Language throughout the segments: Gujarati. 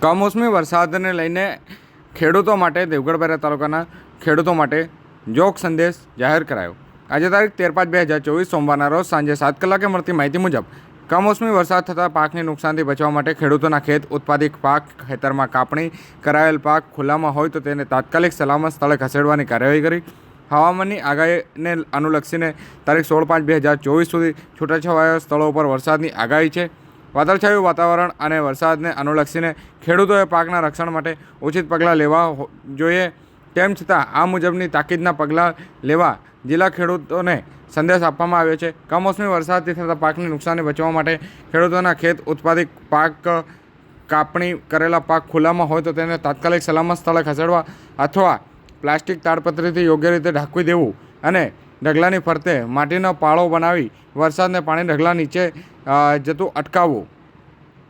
કમોસમી વરસાદને લઈને ખેડૂતો માટે દેવગઢ બારિયા તાલુકાના ખેડૂતો માટે જોગ સંદેશ જાહેર કરાયો। આજે તારીખ 13/5/2024 સોમવારના રોજ સાંજે 7 કલાકે મળતી માહિતી મુજબ કમોસમી વરસાદ થતાં પાકની નુકસાનથી બચવા માટે ખેડૂતોના ખેત ઉત્પાદિત પાક ખેતરમાં કાપણી કરાયેલ પાક ખુલ્લામાં હોય તો તેને તાત્કાલિક સલામત સ્થળે ખસેડવાની કાર્યવાહી કરી। હવામાનની આગાહીને અનુલક્ષીને તારીખ 16/5/2024 સુધી છૂટાછવાયા સ્થળો પર વરસાદની આગાહી છે। વાદળછાયું વાતાવરણ અને વરસાદને અનુલક્ષીને ખેડૂતોએ પાકના રક્ષણ માટે ઉચિત પગલાં લેવા જોઈએ। તેમ છતાં આ મુજબની તાકીદના પગલાં લેવા જિલ્લા ખેડૂતોને સંદેશ આપવામાં આવ્યો છે। કમોસમી વરસાદથી થતા પાકની નુકસાનથી બચવા માટે ખેડૂતોના ખેત ઉત્પાદિત પાક કાપણી કરેલા પાક ખુલ્લામાં હોય તો તેને તાત્કાલિક સલામત સ્થળે ખસેડવા અથવા પ્લાસ્ટિક તાડપત્રીથી યોગ્ય રીતે ઢાંકી દેવું અને ઢગલાની ફરતે માટીનો પાળો બનાવી વરસાદને પાણી ઢગલા નીચે જતું અટકાવવું।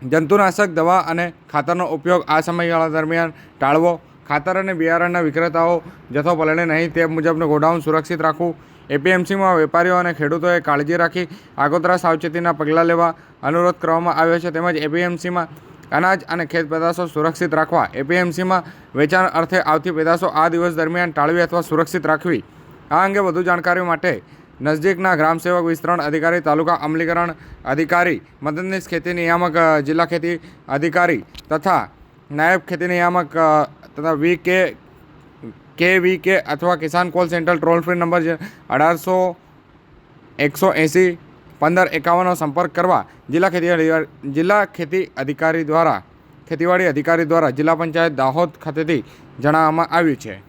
જંતુનાશક દવા અને ખાતરનો ઉપયોગ આ સમયગાળા દરમિયાન ટાળવો। ખાતર અને બિયારણના વિક્રેતાઓ જથ્થો પલળે નહીં તે મુજબનું ગોડાઉન સુરક્ષિત રાખવું। એપીએમસીમાં વેપારીઓ અને ખેડૂતોએ કાળજી રાખી આગોતરા સાવચેતીના પગલાં લેવા અનુરોધ કરવામાં આવ્યો છે। તેમજ એપીએમસીમાં અનાજ અને ખેત પેદાશો સુરક્ષિત રાખવા, એપીએમસીમાં વેચાણ અર્થે આવતી પેદાશો આ દિવસ દરમિયાન ટાળવી અથવા સુરક્ષિત રાખવી। આ અંગે વધુ જાણકારી માટે નજદીકના ગ્રામ સેવક વિસ્તરણ અધિકારી, તાલુકા અમલીકરણ અધિકારી, મદદનીશ ખેતી નિયામક, જિલ્લા ખેતી અધિકારી તથા નાયબ ખેતી નિયામક તથા VK અથવા કિસાન call centre toll free number 1800-180-1551 સંપર્ક કરવા જિલ્લા ખેતીવાડી અધિકારી દ્વારા જિલ્લા પંચાયત દાહોદ ખાતેથી જણાવવામાં આવ્યું છે।